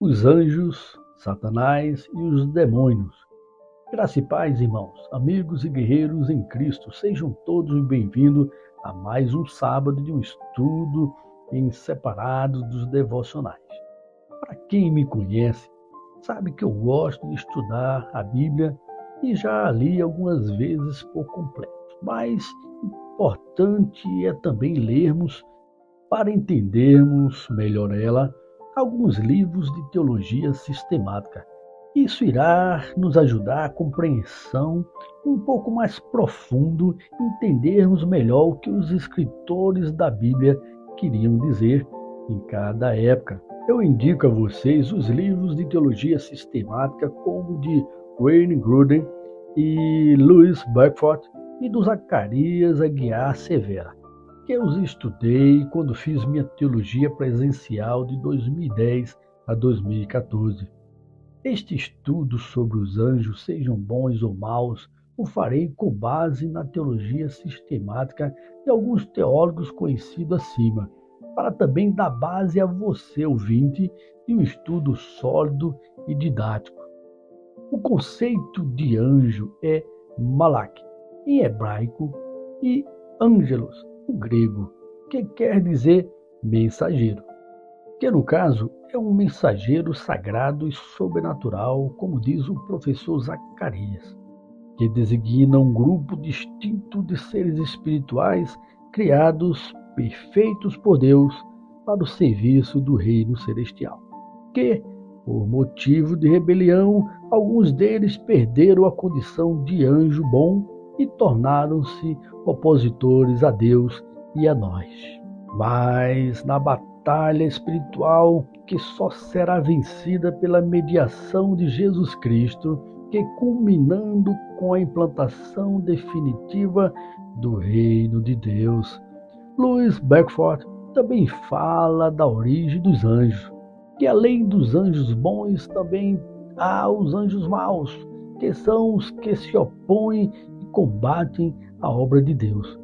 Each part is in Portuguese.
os anjos, Satanás e os demônios. Graça e paz, irmãos, amigos e guerreiros em Cristo, sejam todos bem-vindos a mais um sábado de um estudo em separado dos devocionais. Para quem me conhece, sabe que eu gosto de estudar a Bíblia e já li algumas vezes por completo, mas importante é também lermos para entendermos melhor ela alguns livros de teologia sistemática. Isso irá nos ajudar a compreensão um pouco mais profundo, entendermos melhor o que os escritores da Bíblia queriam dizer em cada época. Eu indico a vocês os livros de teologia sistemática como de Wayne Grudem e Louis Beckford e do Zacarias Aguiar Severa, que eu os estudei quando fiz minha teologia presencial de 2010 a 2014. Este estudo sobre os anjos, sejam bons ou maus, o farei com base na teologia sistemática de alguns teólogos conhecidos acima, para também dar base a você, ouvinte, de um estudo sólido e didático. O conceito de anjo é malak, em hebraico, e angelos, o grego, que quer dizer mensageiro, que no caso é um mensageiro sagrado e sobrenatural, como diz o professor Zacarias, que designa um grupo distinto de seres espirituais criados perfeitos por Deus para o serviço do reino celestial, que, por motivo de rebelião, alguns deles perderam a condição de anjo bom e tornaram-se opositores a Deus e a nós. Mas na batalha espiritual, que só será vencida pela mediação de Jesus Cristo, que culminando com a implantação definitiva do reino de Deus. Louis Beckford também fala da origem dos anjos, que além dos anjos bons também há os anjos maus, que são os que se opõem e combatem a obra de Deus.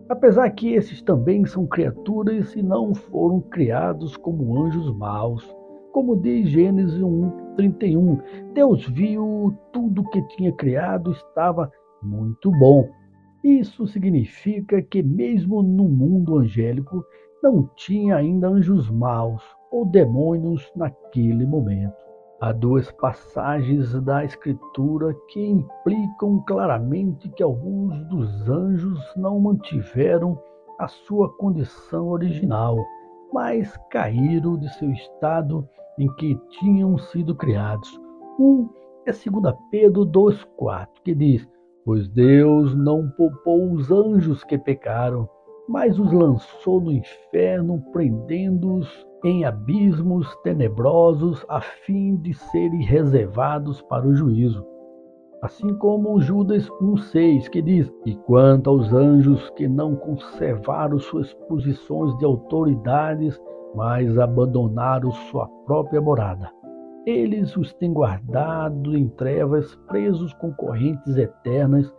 Apesar que esses também são criaturas e não foram criados como anjos maus. Como diz Gênesis 1:31, Deus viu tudo que tinha criado estava muito bom. Isso significa que mesmo no mundo angélico não tinha ainda anjos maus ou demônios naquele momento. Há duas passagens da Escritura que implicam claramente que alguns dos anjos não mantiveram a sua condição original, mas caíram de seu estado em que tinham sido criados. Um é 2 Pedro 2,4, que diz: pois Deus não poupou os anjos que pecaram, mas os lançou no inferno, prendendo-os em abismos tenebrosos, a fim de serem reservados para o juízo. Assim como Judas 1,6, que diz: e quanto aos anjos que não conservaram suas posições de autoridades, mas abandonaram sua própria morada, eles os têm guardado em trevas, presos com correntes eternas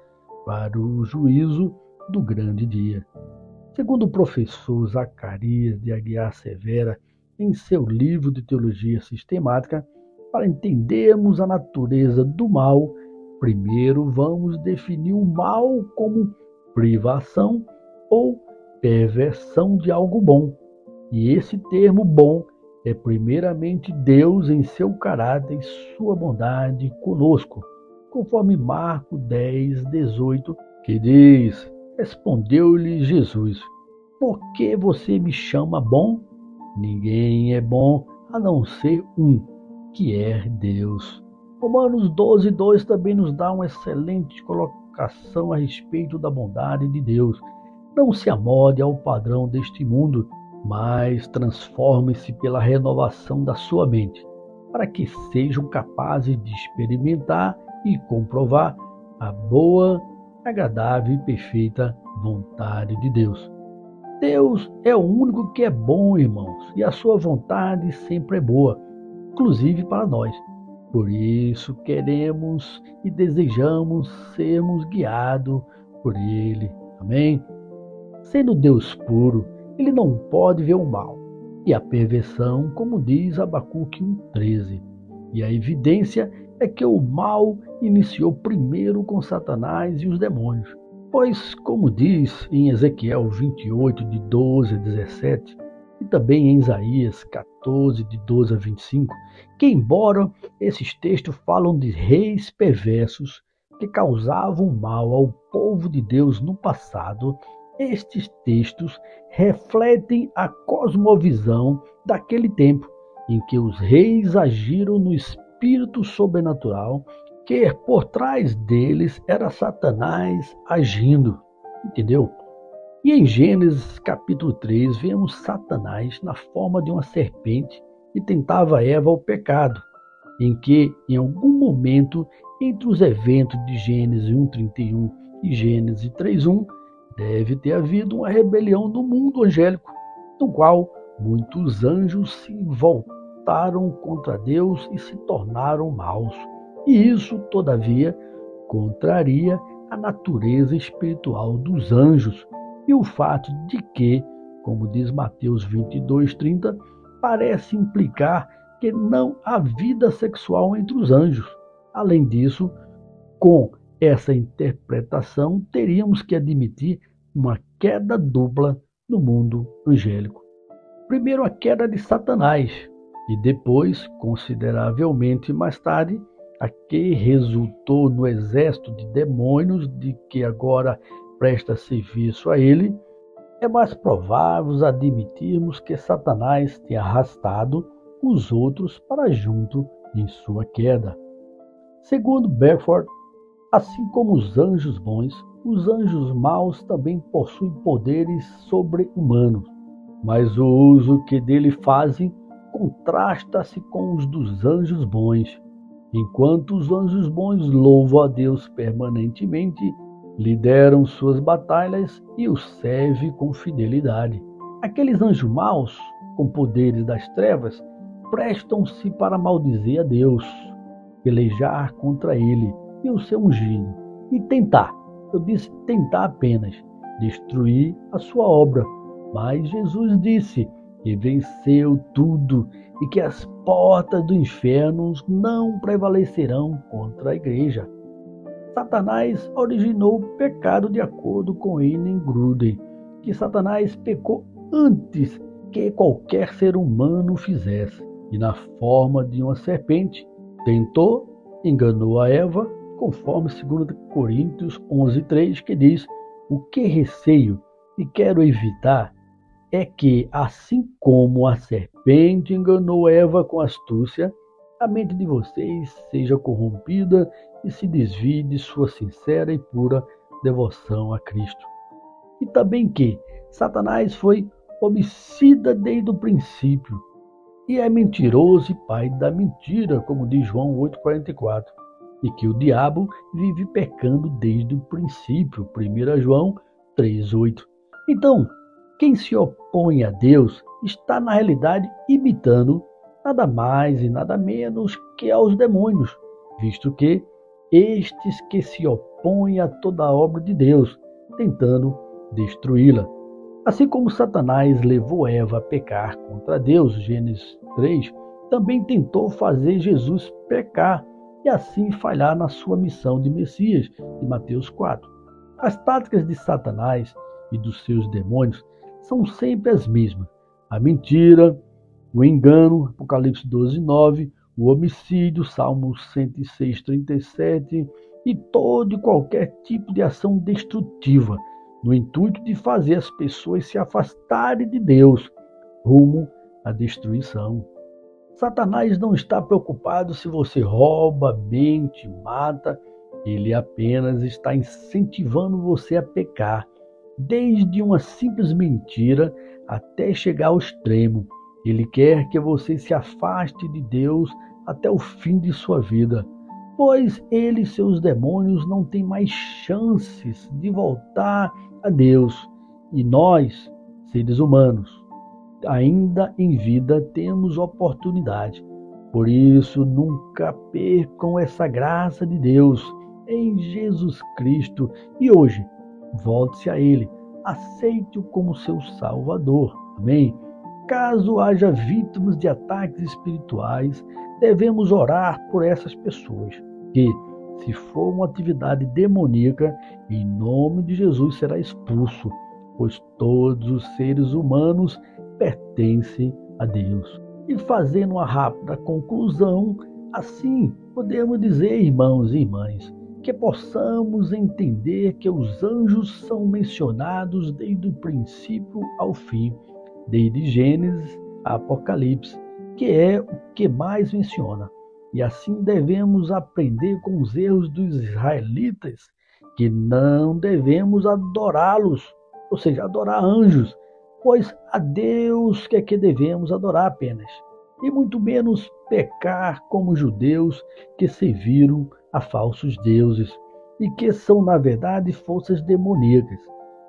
para o juízo do grande dia. Segundo o professor Zacarias de Aguiar Severa, em seu livro de teologia sistemática, para entendermos a natureza do mal, primeiro vamos definir o mal como privação ou perversão de algo bom. E esse termo bom é primeiramente Deus em seu caráter e sua bondade conosco, conforme Marcos 10:18, que diz: respondeu-lhe Jesus: por que você me chama bom? Ninguém é bom a não ser um, que é Deus. Romanos 12:2 também nos dá uma excelente colocação a respeito da bondade de Deus. Não se amolde ao padrão deste mundo, mas transforme-se pela renovação da sua mente, para que sejam capazes de experimentar e comprovar a boa, agradável e perfeita vontade de Deus. Deus é o único que é bom, irmãos, e a sua vontade sempre é boa, inclusive para nós. Por isso queremos e desejamos sermos guiados por Ele. Amém? Sendo Deus puro, Ele não pode ver o mal. e a perversão, como diz Abacuque 1,13. E a evidência é que o mal iniciou primeiro com Satanás e os demônios. Pois, como diz em Ezequiel 28, de 12 a 17, e também em Isaías 14, de 12 a 25, que embora esses textos falam de reis perversos que causavam mal ao povo de Deus no passado, estes textos refletem a cosmovisão daquele tempo, em que os reis agiram no espírito sobrenatural, que por trás deles era Satanás agindo, entendeu? E em Gênesis capítulo 3, vemos Satanás na forma de uma serpente que tentava Eva ao pecado, em que, em algum momento, entre os eventos de Gênesis 1,31 e Gênesis 3,1, deve ter havido uma rebelião no mundo angélico, no qual muitos anjos se voltaram contra Deus e se tornaram maus. E isso, todavia, contraria a natureza espiritual dos anjos e o fato de que, como diz Mateus 22,30, parece implicar que não há vida sexual entre os anjos. Além disso, com essa interpretação, teríamos que admitir uma queda dupla no mundo angélico. Primeiro, a queda de Satanás, e depois, consideravelmente mais tarde, a que resultou no exército de demônios de que agora presta serviço a ele. É mais provável admitirmos que Satanás tenha arrastado os outros para junto em sua queda. Segundo Belfort, assim como os anjos bons, os anjos maus também possuem poderes sobre-humanos, mas o uso que dele fazem contrasta-se com os dos anjos bons. Enquanto os anjos bons louvam a Deus permanentemente, lideram suas batalhas e o servem com fidelidade. Aqueles anjos maus, com poderes das trevas, prestam-se para maldizer a Deus, pelejar contra ele e o seu ungido, e tentar, eu disse tentar apenas, destruir a sua obra. Mas Jesus disse que venceu tudo e que as portas do inferno não prevalecerão contra a igreja. Satanás originou o pecado de acordo com Ellen Gruden, que Satanás pecou antes que qualquer ser humano fizesse, e na forma de uma serpente tentou, enganou a Eva, conforme 2 Coríntios 11,3, que diz: o que receio e quero evitar é que, assim como a serpente enganou Eva com astúcia, a mente de vocês seja corrompida e se desvie de sua sincera e pura devoção a Cristo. E também que Satanás foi homicida desde o princípio e é mentiroso e pai da mentira, como diz João 8,44, e que o diabo vive pecando desde o princípio, 1 João 3,8. Então, quem se opõe a Deus está na realidade imitando nada mais e nada menos que aos demônios, visto que estes que se opõem a toda a obra de Deus, tentando destruí-la. Assim como Satanás levou Eva a pecar contra Deus, Gênesis 3, também tentou fazer Jesus pecar e assim falhar na sua missão de Messias, de Mateus 4. As táticas de Satanás e dos seus demônios são sempre as mesmas: a mentira, o engano, Apocalipse 12,9, o homicídio, Salmos 106,37, e todo e qualquer tipo de ação destrutiva, no intuito de fazer as pessoas se afastarem de Deus, rumo à destruição. Satanás não está preocupado se você rouba, mente, mata. Ele apenas está incentivando você a pecar, desde uma simples mentira até chegar ao extremo. Ele quer que você se afaste de Deus até o fim de sua vida, pois ele e seus demônios não têm mais chances de voltar a Deus. E nós, seres humanos, ainda em vida, temos oportunidade. Por isso, nunca percam essa graça de Deus em Jesus Cristo. E hoje, volte-se a Ele, aceite-o como seu Salvador. Amém? Caso haja vítimas de ataques espirituais, devemos orar por essas pessoas, que, se for uma atividade demoníaca, em nome de Jesus será expulso, pois todos os seres humanos pertencem a Deus. E fazendo uma rápida conclusão, assim podemos dizer, irmãos e irmãs, que possamos entender que os anjos são mencionados desde o princípio ao fim, desde Gênesis a Apocalipse, que é o que mais menciona. E assim devemos aprender com os erros dos israelitas, que não devemos adorá-los, ou seja, adorar anjos, pois a Deus que devemos adorar apenas, e muito menos pecar como judeus que serviram a falsos deuses, e que são, na verdade, forças demoníacas.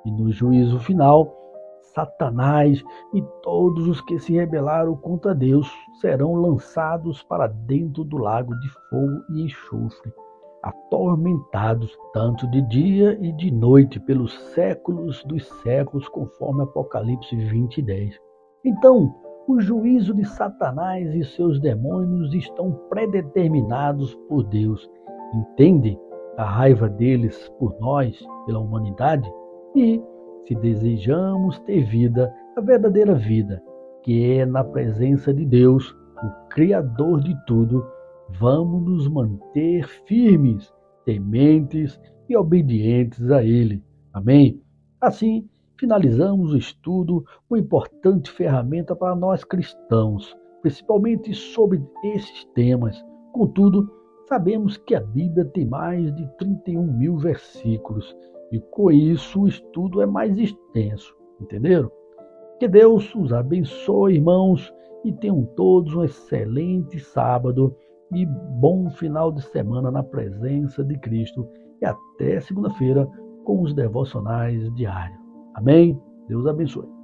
E no juízo final, Satanás e todos os que se rebelaram contra Deus serão lançados para dentro do lago de fogo e enxofre, atormentados tanto de dia e de noite pelos séculos dos séculos, conforme Apocalipse 20:10. Então, o juízo de Satanás e seus demônios estão predeterminados por Deus. Entendem a raiva deles por nós, pela humanidade? E, se desejamos ter vida, a verdadeira vida, que é na presença de Deus, o Criador de tudo, vamos nos manter firmes, tementes e obedientes a Ele. Amém? Assim, finalizamos o estudo, uma importante ferramenta para nós cristãos, principalmente sobre esses temas. Contudo, sabemos que a Bíblia tem mais de 31.000 versículos, e com isso o estudo é mais extenso, entenderam? Que Deus os abençoe, irmãos, e tenham todos um excelente sábado e bom final de semana na presença de Cristo. E até segunda-feira com os devocionais diários. Amém? Deus abençoe.